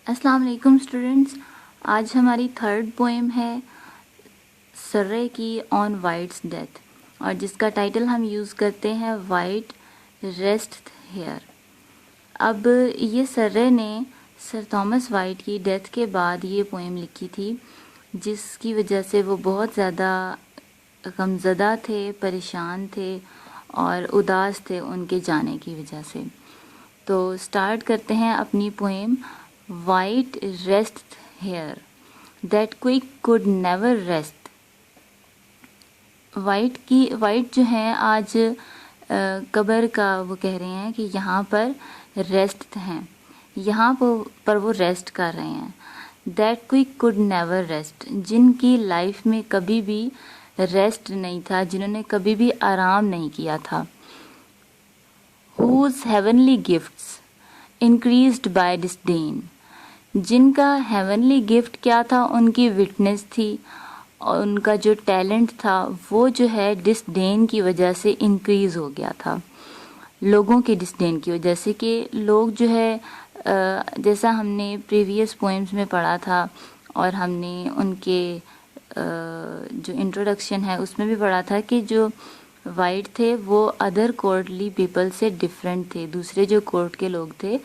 السلام علیکم اسٹوڈنٹس، آج ہماری تھرڈ پوئم ہے سرے کی آن وائٹس ڈیتھ، اور جس کا ٹائٹل ہم یوز کرتے ہیں وائٹ ریسٹ ہیئر۔ اب یہ سرے نے سر تھامس وائٹ کی ڈیتھ کے بعد یہ پوئم لکھی تھی، جس کی وجہ سے وہ بہت زیادہ غمزدہ تھے، پریشان تھے اور اداس تھے ان کے جانے کی وجہ سے۔ تو سٹارٹ کرتے ہیں اپنی poem white rest here that quick could never rest. White جو ہیں آج قبر کا وہ کہہ رہے ہیں کہ یہاں پر ریسٹ ہیں، یہاں پر وہ ریسٹ کر رہے ہیں۔ That quick could never rest, جن کی لائف میں کبھی بھی ریسٹ نہیں تھا، جنہوں نے کبھی بھی آرام نہیں کیا تھا۔ whose heavenly gifts increased by disdain، جن کا ہیونلی گفٹ کیا تھا، ان کی وٹنس تھی، اور ان کا جو ٹیلنٹ تھا وہ جو ہے ڈسڈین کی وجہ سے انکریز ہو گیا تھا، لوگوں کے ڈسڈین کی وجہ سے، کہ لوگ جو ہے جیسا ہم نے پریویس پوئمز میں پڑھا تھا اور ہم نے ان کے جو انٹروڈکشن ہے اس میں بھی پڑھا تھا کہ جو وائٹ تھے وہ ادر کورٹلی پیپل سے ڈفرینٹ تھے، دوسرے جو کورٹ کے لوگ تھے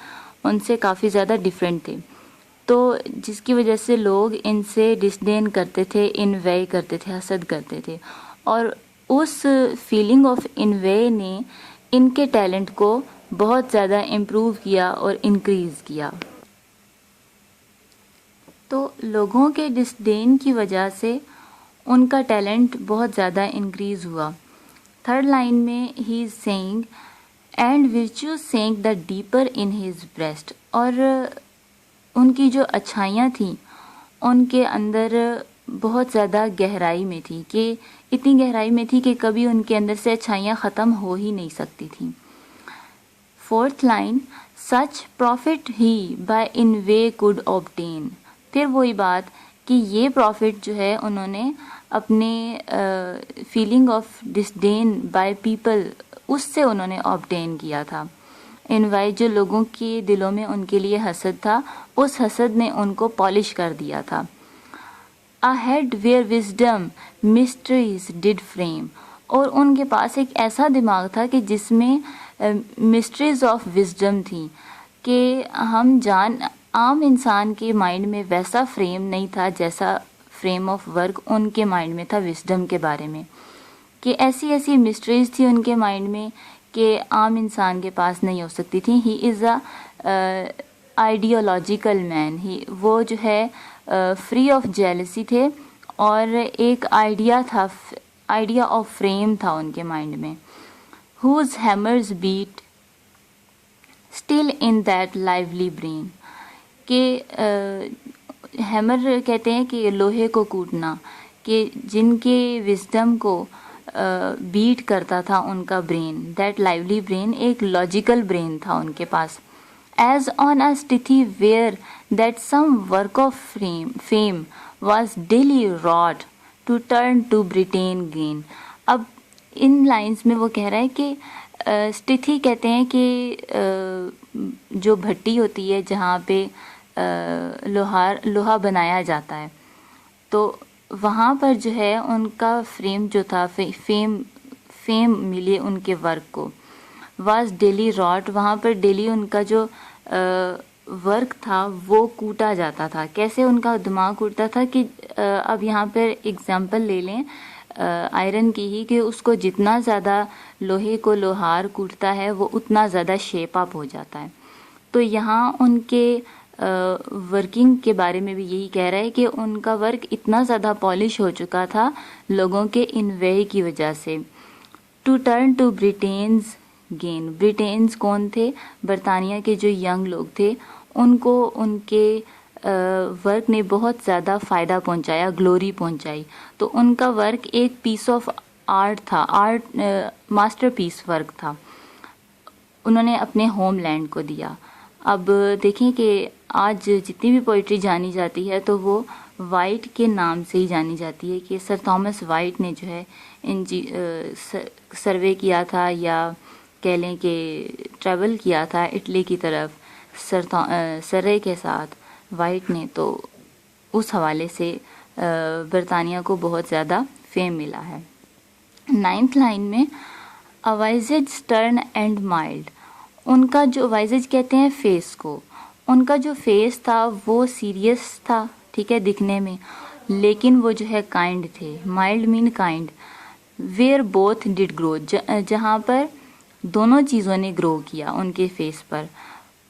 ان سے کافی زیادہ ڈفرینٹ تھے، تو جس کی وجہ سے لوگ ان سے ڈسڈین کرتے تھے، انوے کرتے تھے، حسد کرتے تھے، اور اس فیلنگ آف انوے نے ان کے ٹیلنٹ کو بہت زیادہ امپروو کیا اور انکریز کیا۔ تو لوگوں کے ڈسڈین کی وجہ سے ان کا ٹیلنٹ بہت زیادہ انکریز ہوا۔ تھرڈ لائن میں ہی is sung and virtue sink the deeper in his breast, اور ان کی جو اچھائیاں تھیں ان کے اندر بہت زیادہ گہرائی میں تھی، کہ اتنی گہرائی میں تھی کہ کبھی ان کے اندر سے اچھائیاں ختم ہو ہی نہیں سکتی تھیں۔ Fourth line such profit he by envy could obtain، پھر وہی بات کہ یہ پروفٹ جو ہے انہوں نے اپنے فیلنگ آف ڈسڈین بائی پیپل اس سے انہوں نے obtain کیا تھا۔ انوائے جو لوگوں کے دلوں میں ان کے لیے حسد تھا، اس حسد نے ان کو پالش کر دیا تھا۔ A head where wisdom mysteries did frame، اور ان کے پاس ایک ایسا دماغ تھا کہ جس میں مسٹریز آف وزڈم تھیں، کہ عام انسان کے مائنڈ میں ویسا فریم نہیں تھا جیسا فریم آف ورک ان کے مائنڈ میں تھا وزڈم کے بارے میں، کہ ایسی ایسی مسٹریز تھی ان کے مائنڈ میں کہ عام انسان کے پاس نہیں ہو سکتی تھی۔ ہی از اے آئیڈیالوجیکل مین، وہ جو ہے فری آف جیلسی تھے، اور ایک آئیڈیا آف فریم تھا ان کے مائنڈ میں۔ whose hammers beat still in that lively brain، کہ ہیمر کہتے ہیں کہ لوہے کو کوٹنا، کہ جن کے وزڈم کو بیٹ کرتا تھا ان کا برین، دیٹ لائیولی برین ایک لاجیکل برین تھا ان کے پاس۔ As on a stithy where that some work of fame was daily wrought to turn to Britain gain۔ اب ان لائنز میں وہ کہہ رہا ہے کہ اسٹتھی کہتے ہیں کہ جو بھٹی ہوتی ہے جہاں پہ لوہا بنایا جاتا ہے، تو وہاں پر جو ہے ان کا فریم جو تھا، فیم ملی ان کے ورک کو، واز ڈیلی راٹ، وہاں پر ڈیلی ان کا جو ورک تھا وہ کوٹا جاتا تھا۔ کیسے ان کا دماغ کوٹتا تھا کہ اب یہاں پر اگزامپل لے لیں آئرن کی ہی، کہ اس کو جتنا زیادہ لوہے کو لوہار کوٹتا ہے وہ اتنا زیادہ شیپ اپ ہو جاتا ہے۔ تو یہاں ان کے ورکنگ کے بارے میں بھی یہی کہہ رہا ہے کہ ان کا ورک اتنا زیادہ پالش ہو چکا تھا لوگوں کے انوے کی وجہ سے۔ ٹو ٹرن ٹو بریٹینز گین، بریٹینز کون تھے؟ برطانیہ کے جو ینگ لوگ تھے، ان کو ان کے ورک نے بہت زیادہ فائدہ پہنچایا، گلوری پہنچائی، تو ان کا ورک ایک پیس آف آرٹ تھا، ماسٹر پیس ورک تھا، انہوں نے اپنے ہوم لینڈ کو دیا۔ اب دیکھیں کہ آج جتنی بھی پوئٹری جانی جاتی ہے تو وہ وائٹ کے نام سے ہی جانی جاتی ہے، کہ سر تھامس وائٹ نے جو ہے سروے کیا تھا، یا کہہ لیں کہ ٹریول کیا تھا اٹلی کی طرف سرے کے ساتھ، وائٹ نے تو اس حوالے سے برطانیہ کو بہت زیادہ فیم ملا ہے. 9th لائن میں وائزج سٹرن اینڈ مائلڈ. ان کا جو وائزج کہتے ہیں فیس کو, ان کا جو فیس تھا وہ سیریس تھا, ٹھیک ہے, دکھنے میں, لیکن وہ جو ہے کائنڈ تھے. Mild man kind. Where both did grow, جہاں پر دونوں چیزوں نے گرو کیا ان کے فیس پر.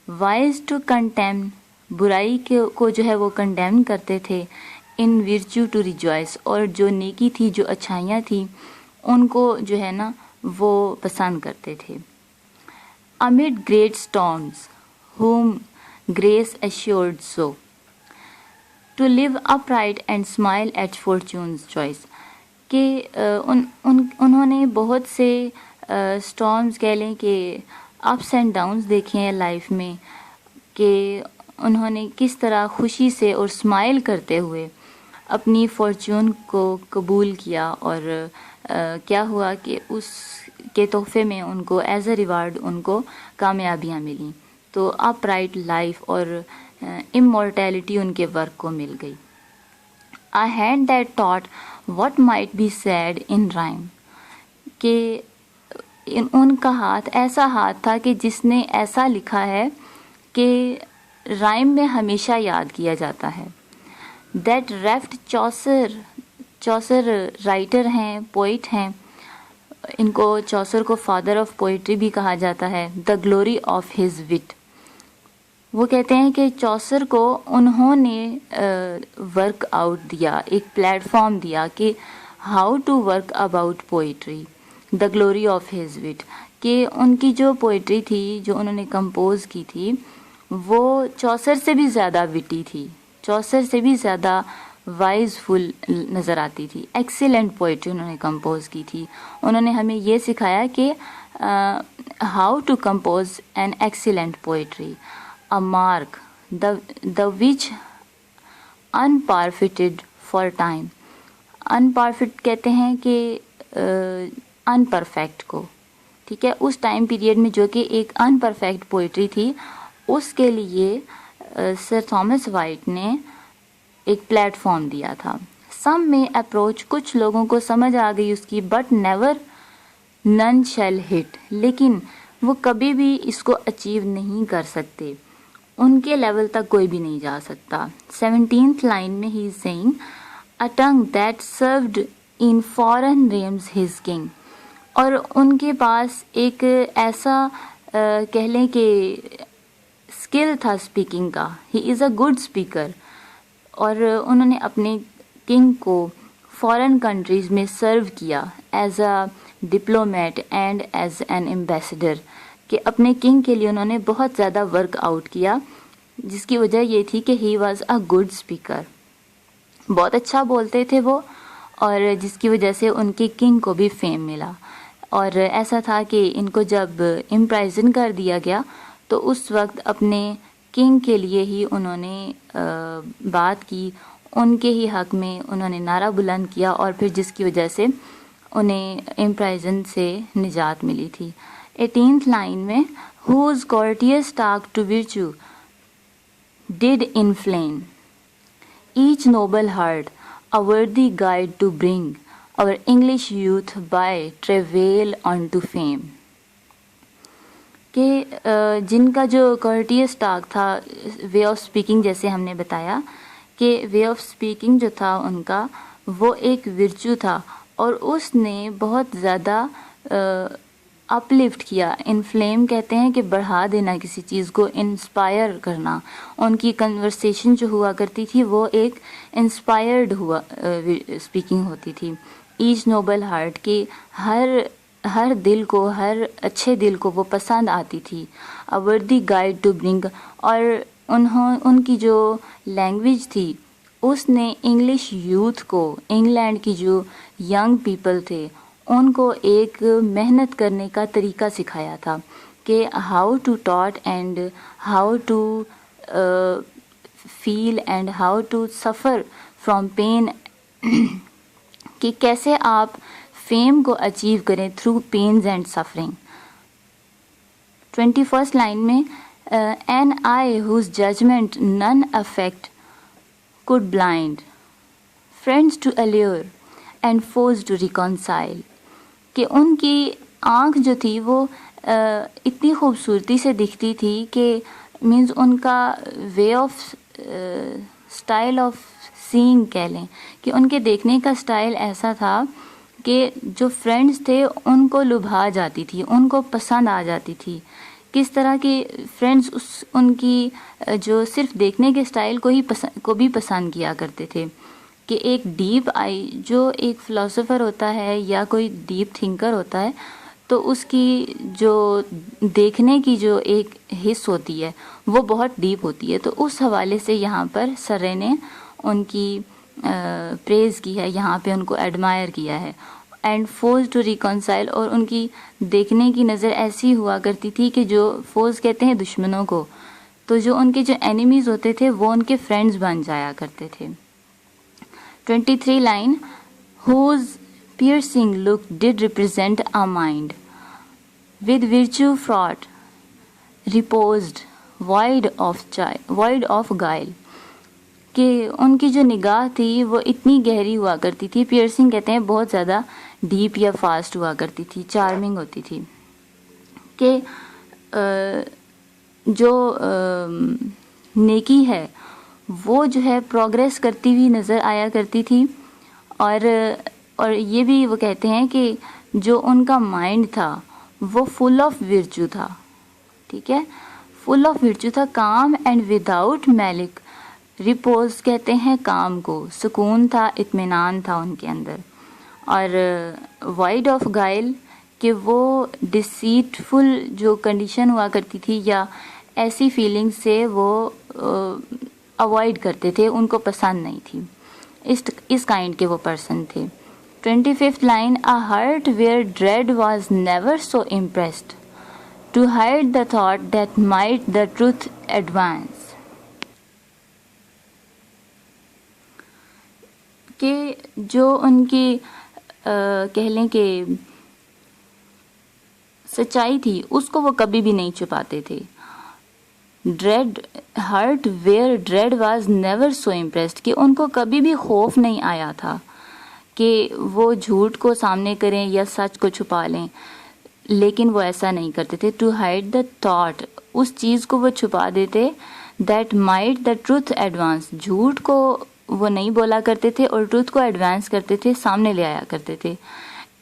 وائز ٹو کنٹیم, برائی کو جو ہے وہ کنڈیم کرتے تھے. ان ورچو ٹو ریجوائس, اور جو نیکی تھی, جو اچھائیاں تھیں, ان کو جو ہے نا وہ پسند کرتے تھے. amid great storms whom grace assured so to live upright and smile at fortune's choice. کہ انہوں نے بہت سے اسٹارمز کہہ لیں کہ اپس اینڈ ڈاؤنز دیکھے ہیں لائف میں, کہ انہوں نے کس طرح خوشی سے اور اسمائل کرتے ہوئے اپنی فارچون کو قبول کیا, اور کیا ہوا کہ اس کے تحفے میں ان کو ایز اے ریوارڈ ان کو کامیابیاں ملیں. تو اپ رائٹ لائف اور امورٹیلٹی ان کے ورک کو مل گئی. I had that thought what might be said in rhyme. کہ ان کا ہاتھ ایسا ہاتھ تھا کہ جس نے ایسا لکھا ہے کہ رائم میں ہمیشہ یاد کیا جاتا ہے. That reft چوسر رائٹر ہیں, پوئٹ ہیں, ان کو چوسر کو فادر آف پوئٹری بھی کہا جاتا ہے. دا گلوری آف ہز وٹ. وہ کہتے ہیں کہ چوسر کو انہوں نے ورک آؤٹ دیا, ایک پلیٹ فارم دیا کہ how to work about poetry. The glory of his wit, کہ ان کی جو پوئٹری تھی جو انہوں نے کمپوز کی تھی وہ چوسر سے بھی زیادہ وٹی تھی, چوسر سے بھی زیادہ وائز فل نظر آتی تھی. ایکسیلنٹ پوئٹری انہوں نے کمپوز کی تھی. انہوں نے ہمیں یہ سکھایا کہ how to compose an excellent poetry. A mark, the which unperfected for time. Unperfect کہتے ہیں کہ unperfect کو, ٹھیک ہے, اس ٹائم پیریڈ میں جو کہ ایک unperfect پوئٹری تھی, اس کے لیے سر تھامس وائٹ نے ایک پلیٹ فارم دیا تھا. Some may approach, کچھ لوگوں کو سمجھ آ گئی اس کی, but never none shall hit, لیکن وہ کبھی بھی اس کو اچیو نہیں کر سکتے, ان کے لیول تک کوئی بھی نہیں جا سکتا. 17th لائن میں ہی از seeing a tongue that served in foreign realms his king. اور ان کے پاس ایک ایسا کہہ لیں کہ اسکل تھا اسپیکنگ کا. ہی از اے گڈ اسپیکر, اور انہوں نے اپنے کنگ کو فارن کنٹریز میں سرو کیا as a diplomat and as an ambassador, کہ اپنے کنگ کے لیے انہوں نے بہت زیادہ ورک آؤٹ کیا, جس کی وجہ یہ تھی کہ he was a good speaker. بہت اچھا بولتے تھے وہ, اور جس کی وجہ سے ان کے کنگ کو بھی فیم ملا. اور ایسا تھا کہ ان کو جب امپرائزن کر دیا گیا تو اس وقت اپنے کنگ کے لیے ہی انہوں نے بات کی, ان کے ہی حق میں انہوں نے نعرہ بلند کیا, اور پھر جس کی وجہ سے انہیں امپرائزن سے نجات ملی تھی. 18th لائن میں whose courteous talk to virtue did inflame each noble heart, a worthy guide to bring our English youth by travail unto fame. کہ جن کا جو courteous talk تھا, وے آف اسپیکنگ, جیسے ہم نے بتایا کہ وے آف اسپیکنگ جو تھا ان کا وہ ایک ورچو تھا, اور اس نے بہت زیادہ اپ لفٹ کیا. انفلیم کہتے ہیں کہ بڑھا دینا کسی چیز کو, انسپائر کرنا. ان کی کنورسیشن جو ہوا کرتی تھی وہ ایک انسپائرڈ ہوا اسپیکنگ ہوتی تھی. ایچ نوبل ہارٹ, کی ہر دل کو, ہر اچھے دل کو وہ پسند آتی تھی. اے وردی گائیڈ ٹو برنگ, اور ان کی جو لینگویج تھی اس نے انگلش یوتھ کو, انگلینڈ کی جو ینگ پیپل تھے ان کو ایک محنت کرنے کا طریقہ سکھایا تھا, کہ how to taught and how to feel and how to suffer from pain, کہ کیسے آپ فیم کو اچیو کریں through pains and suffering. 21st line میں an eye whose judgment none effect could blind, friends to allure and foes to reconcile. کہ ان کی آنکھ جو تھی وہ اتنی خوبصورتی سے دکھتی تھی کہ مینز ان کا way of style of saying کہہ لیں کہ ان کے دیکھنے کا اسٹائل ایسا تھا کہ جو فرینڈز تھے ان کو لبھا جاتی تھی، ان کو پسند آ جاتی تھی. کس طرح کہ فرینڈز ان کی جو صرف دیکھنے کے اسٹائل کو بھی پسند کیا کرتے تھے. کہ ایک ڈیپ آئی جو ایک فلاسفر ہوتا ہے یا کوئی ڈیپ تھنکر ہوتا ہے تو اس کی جو دیکھنے کی جو ایک حص ہوتی ہے وہ بہت ڈیپ ہوتی ہے. تو اس حوالے سے یہاں پر سرے نے ان کی پریز کی ہے، یہاں پہ ان کو ایڈمائر کیا ہے. اینڈ فوز ٹو ریکنسائل، اور ان کی دیکھنے کی نظر ایسی ہوا کرتی تھی کہ جو فوز کہتے ہیں دشمنوں کو، تو جو ان کے جو اینیمیز ہوتے تھے وہ ان کے فرینڈز بن جایا کرتے تھے. 23 line, whose piercing look did represent a mind with virtue fraught, reposed, void of guile. کہ ان کی جو نگاہ تھی وہ اتنی گہری ہوا کرتی تھی، پیئرسنگ کہتے ہیں بہت زیادہ ڈیپ یا فاسٹ ہوا کرتی تھی، چارمنگ ہوتی تھی. کہ جو نیکی ہے وہ جو ہے پروگریس کرتی ہوئی نظر آیا کرتی تھی. اور یہ بھی وہ کہتے ہیں کہ جو ان کا مائنڈ تھا وہ فل آف ورچو تھا. ٹھیک ہے، فل آف ورچو تھا، کام اینڈ وداؤٹ میلک. ریپوز کہتے ہیں کام کو، سکون تھا، اطمینان تھا ان کے اندر. اور وائڈ آف گائل کہ وہ ڈسیٹفل جو کنڈیشن ہوا کرتی تھی یا ایسی فیلنگ سے وہ اوائڈ کرتے تھے، ان کو پسند نہیں تھی. اس کائنڈ کے وہ پرسن تھے. 25th line, a heart where dread was never so impressed to hide the thought that might the truth advance. کہ جو ان کی کہہ لیں کہ سچائی تھی اس کو وہ کبھی بھی نہیں چھپاتے تھے. Dred hurt where Dred was never so impressed کہ ان کو کبھی بھی خوف نہیں آیا تھا کہ وہ جھوٹ کو سامنے کریں یا سچ کو چھپا لیں، لیکن وہ ایسا نہیں کرتے تھے. ٹو ہائڈ دا تھاٹ، اس چیز کو وہ چھپا دیتے. That might the truth advance, جھوٹ کو وہ نہیں بولا کرتے تھے اور ٹروتھ کو ایڈوانس کرتے تھے، سامنے لے آیا کرتے تھے.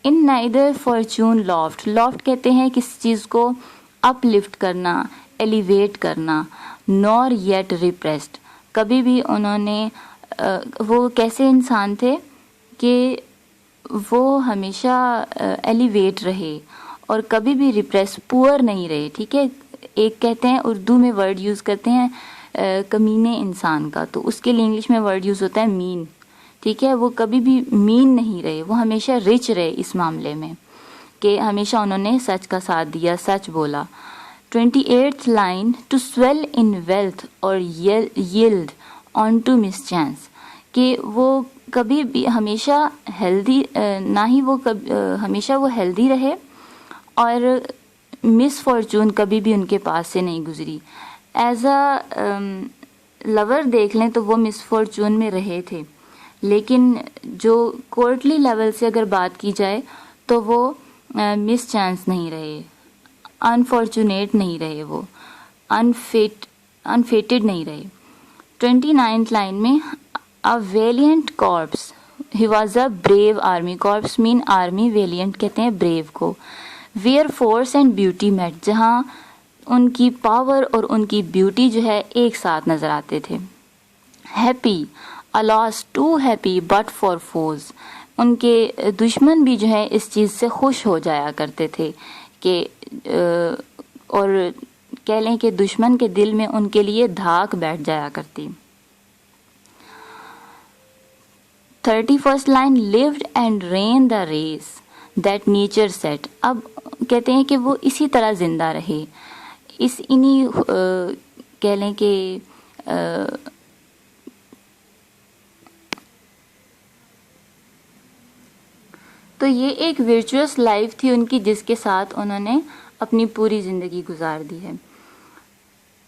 ان نائدر فارچون لافٹ، لافٹ کہتے ہیں کسی چیز کو اپ لفٹ کرنا، ایلیویٹ کرنا. نور یٹ ریپریسڈ، کبھی بھی انہوں نے وہ کیسے انسان تھے کہ وہ ہمیشہ ایلیویٹ رہے اور کبھی بھی ریپریس پور نہیں رہے. ٹھیک ہے، ایک کہتے ہیں اردو میں ورڈ یوز کرتے ہیں کمینے انسان کا، تو اس کے لیے انگلش میں ورڈ یوز ہوتا ہے مین. ٹھیک ہے، وہ کبھی بھی مین نہیں رہے، وہ ہمیشہ رچ رہے اس معاملے میں کہ ہمیشہ انہوں نے سچ کا ساتھ دیا، سچ بولا. 28th line, to swell in wealth or yield on to mischance کہ وہ کبھی بھی ہمیشہ ہیلدی نہ ہی وہ ہمیشہ وہ ہیلدی رہے اور مس فارچون کبھی بھی ان کے پاس سے نہیں گزری. ایز اے لور دیکھ لیں تو وہ مس فارچون میں رہے تھے، لیکن جو کورٹلی لیول سے اگر بات کی جائے تو وہ مس چانس نہیں رہے، انفارچونیٹ نہیں رہے، وہ انفیٹڈ نہیں رہے. 29th line میں a valiant corpse, he was a brave army. corpse mean army, valiant کہتے ہیں brave کو. where force and beauty met، جہاں ان کی پاور اور ان کی بیوٹی جو ہے ایک ساتھ نظر آتے تھے. happy, alas too happy but for foes، ان کے دشمن بھی جو ہے اس چیز سے خوش ہو جایا کرتے تھے کہ اور کہہ لیں کہ دشمن کے دل میں ان کے لیے دھاک بیٹھ جایا کرتی. 31st line, lived and ran the race that nature set. اب کہتے ہیں کہ وہ اسی طرح زندہ رہے، انہی کہہ لیں کہ تو یہ ایک ورچوئس لائف تھی ان کی جس کے ساتھ انہوں نے اپنی پوری زندگی گزار دی ہے.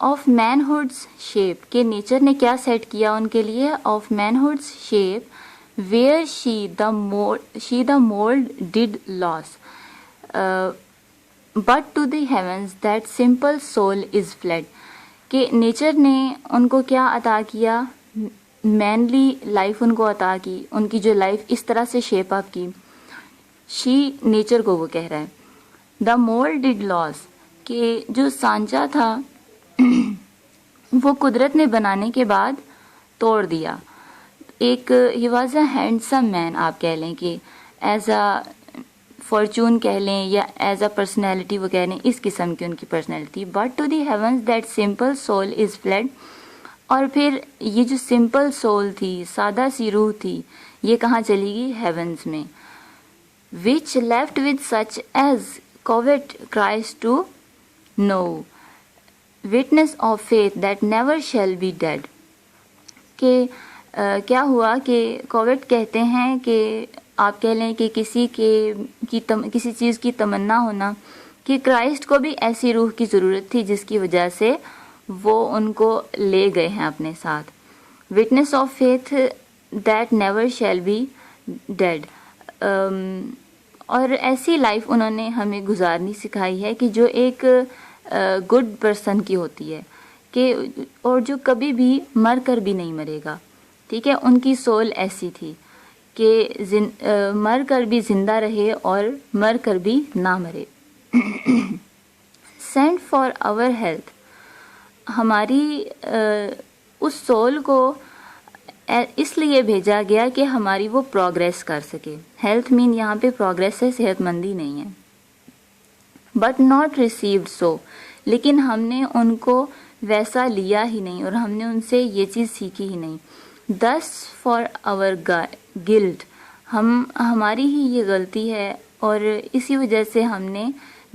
آف مین ہوڈس شیپ کہ نیچر نے کیا سیٹ کیا ان کے لیے, of manhood's shape where she the mould did lose but to the heavens that simple soul is fled کہ نیچر نے ان کو کیا عطا کیا, مینلی لائف ان کو عطا کی, ان کی جو لائف اس طرح سے شیپ اپ کی. شی نیچر کو وہ کہہ رہا ہے, دا مولڈ ڈڈ لاس کہ جو سانچا تھا وہ قدرت نے بنانے کے بعد توڑ دیا. ایک ہی واز اے ہینڈسم مین آپ کہہ لیں کہ ایز اے فارچون کہہ لیں یا ایز اے پرسنالٹی وہ کہہ لیں, اس قسم کی ان کی personality. But to the heavens that simple soul is fled اور پھر یہ جو سمپل سول تھی, سادہ سی روح تھی, یہ کہاں چلی گئی, ہیونس میں. Which left with such as covet cries to no witness of faith that never shall be dead کہ کیا ہوا کہ کووٹ کہتے ہیں کہ آپ کہہ لیں کہ کسی چیز کی تمنا ہونا کہ کرائسٹ کو بھی ایسی روح کی ضرورت تھی جس کی وجہ سے وہ ان کو لے گئے ہیں اپنے ساتھ. witness of faith that never shall be dead اور ایسی لائف انہوں نے ہمیں گزارنی سکھائی ہے کہ جو ایک گڈ پرسن کی ہوتی ہے کہ اور جو کبھی بھی مر کر بھی نہیں مرے گا. ٹھیک ہے, ان کی سول ایسی تھی کہ مر کر بھی زندہ رہے اور مر کر بھی نہ مرے. سینٹ فار آور ہیلتھ ہماری اس سول کو اس لیے بھیجا گیا کہ ہماری وہ پروگریس کر سکے. ہیلتھ مین یہاں پہ پروگریس ہے, صحت مندی نہیں ہے. بٹ ناٹ ریسیوڈ سو لیکن ہم نے ان کو ویسا لیا ہی نہیں اور ہم نے ان سے یہ چیز سیکھی ہی نہیں. دس فار آور گلٹ ہماری ہی یہ غلطی ہے اور اسی وجہ سے ہم نے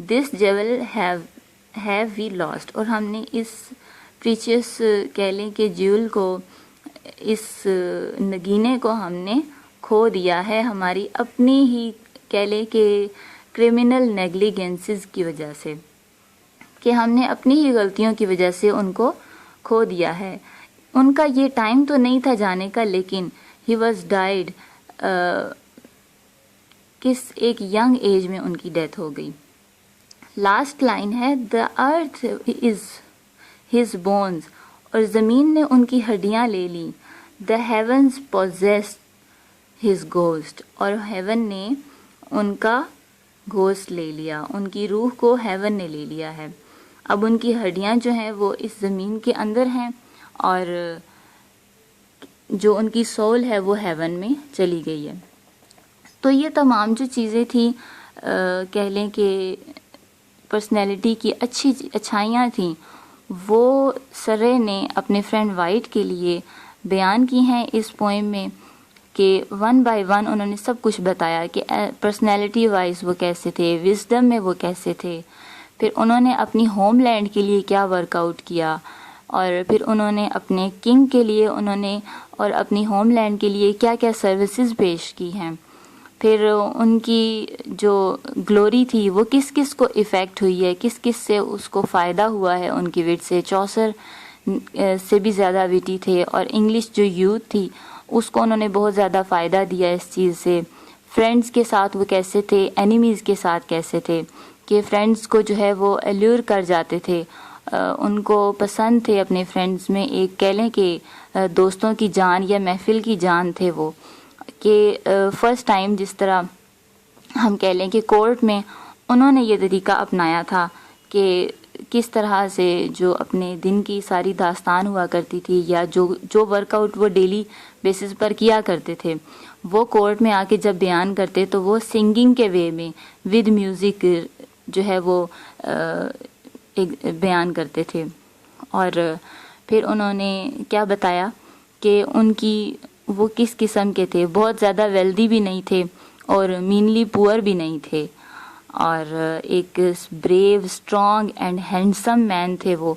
دس جیول ہیو وی لاسٹ اور ہم نے اس پریچیس کہہ لیں کہ جیول کو, اس نگینے کو ہم نے کھو دیا ہے ہماری اپنی ہی کہہ لیں کہ کرمنل نیگلیجنسز کی وجہ سے, کہ ہم نے اپنی ہی غلطیوں کی وجہ سے ان کو کھو دیا ہے. ان کا یہ ٹائم تو نہیں تھا جانے کا لیکن ہی واز ڈائیڈ کس ایک ینگ ایج میں ان کی ڈیتھ ہو گئی. لاسٹ لائن ہے دا ارتھ از ہز بونز اور زمین نے ان کی ہڈیاں لے لی. The heavens possessed his ghost اور ہیون نے ان کا گھوسٹ لے لیا, ان کی روح کو ہیون نے لے لیا ہے. اب ان کی ہڈیاں جو ہیں وہ اس زمین کے اندر ہیں اور جو ان کی سول ہے وہ ہیون میں چلی گئی ہے. تو یہ تمام جو چیزیں تھیں کہہ لیں کہ پرسنالٹی کی اچھائیاں تھیں وہ سرے نے اپنے فرینڈ وائٹ کے لیے بیان کی ہیں اس پوئم میں کہ ون بائی ون انہوں نے سب کچھ بتایا کہ پرسنالٹی وائز وہ کیسے تھے, وزڈم میں وہ کیسے تھے, پھر انہوں نے اپنی ہوم لینڈ کے لیے کیا ورک آؤٹ کیا اور پھر انہوں نے اپنے کنگ کے لیے انہوں نے اور اپنی ہوم لینڈ کے لیے کیا کیا سروسز پیش کی ہیں. پھر ان کی جو گلوری تھی وہ کس کس کو ایفیکٹ ہوئی ہے, کس کس سے اس کو فائدہ ہوا ہے ان کی وٹ سے. چوسر سے بھی زیادہ وٹی تھے اور انگلش جو یوتھ تھی اس کو انہوں نے بہت زیادہ فائدہ دیا اس چیز سے. فرینڈز کے ساتھ وہ کیسے تھے, اینیمیز کے ساتھ کیسے تھے, کہ فرینڈز کو جو ہے وہ الیور کر جاتے تھے, ان کو پسند تھے اپنے فرینڈز میں, ایک کہہ لیں کہ دوستوں کی جان یا محفل کی جان تھے وہ. کہ فرسٹ ٹائم جس طرح ہم کہہ لیں کہ کورٹ میں انہوں نے یہ طریقہ اپنایا تھا کہ کس طرح سے جو اپنے دن کی ساری داستان ہوا کرتی تھی یا جو ورک آؤٹ وہ ڈیلی بیسس پر کیا کرتے تھے وہ کورٹ میں آ کے جب بیان کرتے تو وہ سنگنگ کے وے میں ود میوزک جو ہے وہ بیان کرتے تھے. اور پھر انہوں نے کیا بتایا کہ ان کی وہ کس قسم کے تھے, بہت زیادہ ویلدی بھی نہیں تھے اور مینلی پور بھی نہیں تھے, اور ایک بریو اسٹرانگ اینڈ ہینڈسم مین تھے وہ.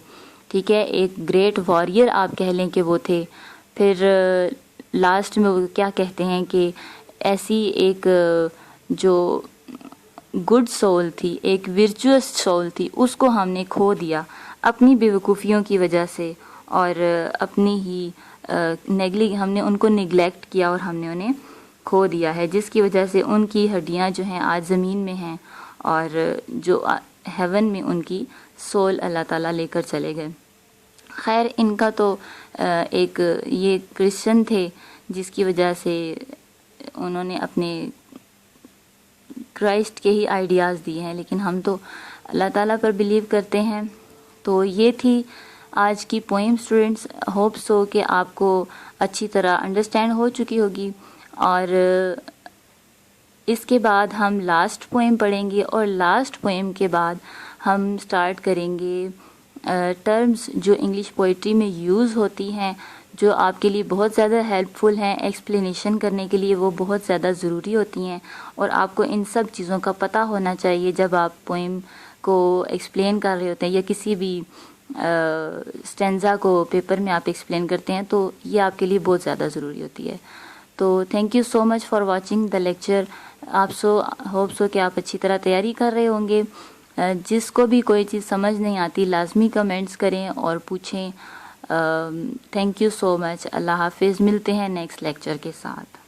ٹھیک ہے, ایک گریٹ واریر آپ کہہ لیں کہ وہ تھے. پھر لاسٹ میں وہ کیا کہتے ہیں کہ ایسی ایک جو گڈ سول تھی, ایک ورچوئس سول تھی, اس کو ہم نے کھو دیا. اپنی بیوقوفیوں کی وجہ سے اور اپنی ہی ہم نے ان کو نگلیکٹ کیا اور ہم نے انہیں کھو دیا ہے، جس کی وجہ سے ان کی ہڈیاں جو ہیں آج زمین میں ہیں اور جو ہیون میں ان کی سول اللہ تعالیٰ لے کر چلے گئے۔ خیر، ان کا تو ایک یہ کرسچن تھے جس کی وجہ سے انہوں نے اپنے کرائسٹ کے ہی آئیڈیاز دیے ہیں، لیکن ہم تو اللہ تعالیٰ پر بلیو کرتے ہیں۔ تو یہ تھی آج کی پوئم اسٹوڈنٹس، ہوپ سو کہ آپ کو اچھی طرح انڈرسٹینڈ ہو چکی ہوگی، اور اس کے بعد ہم لاسٹ پوئم پڑھیں گے، اور لاسٹ پوئم کے بعد ہم سٹارٹ کریں گے ٹرمز جو انگلش پوئٹری میں یوز ہوتی ہیں، جو آپ کے لیے بہت زیادہ ہیلپ فل ہیں، ایکسپلینیشن کرنے کے لیے وہ بہت زیادہ ضروری ہوتی ہیں، اور آپ کو ان سب چیزوں کا پتہ ہونا چاہیے جب آپ پوئم کو ایکسپلین کر رہے ہوتے ہیں یا کسی بھی اسٹینزا کو پیپر میں آپ ایکسپلین کرتے ہیں، تو یہ آپ کے لیے بہت زیادہ ضروری ہوتی ہے۔ تو thank you so much for watching the lecture. Hope so کہ آپ اچھی طرح تیاری کر رہے ہوں گے۔ جس کو بھی کوئی چیز سمجھ نہیں آتی لازمی کمنٹس کریں اور پوچھیں۔ تھینک یو سو مچ۔ اللہ حافظ، ملتے ہیں نیکسٹ لیکچر کے ساتھ۔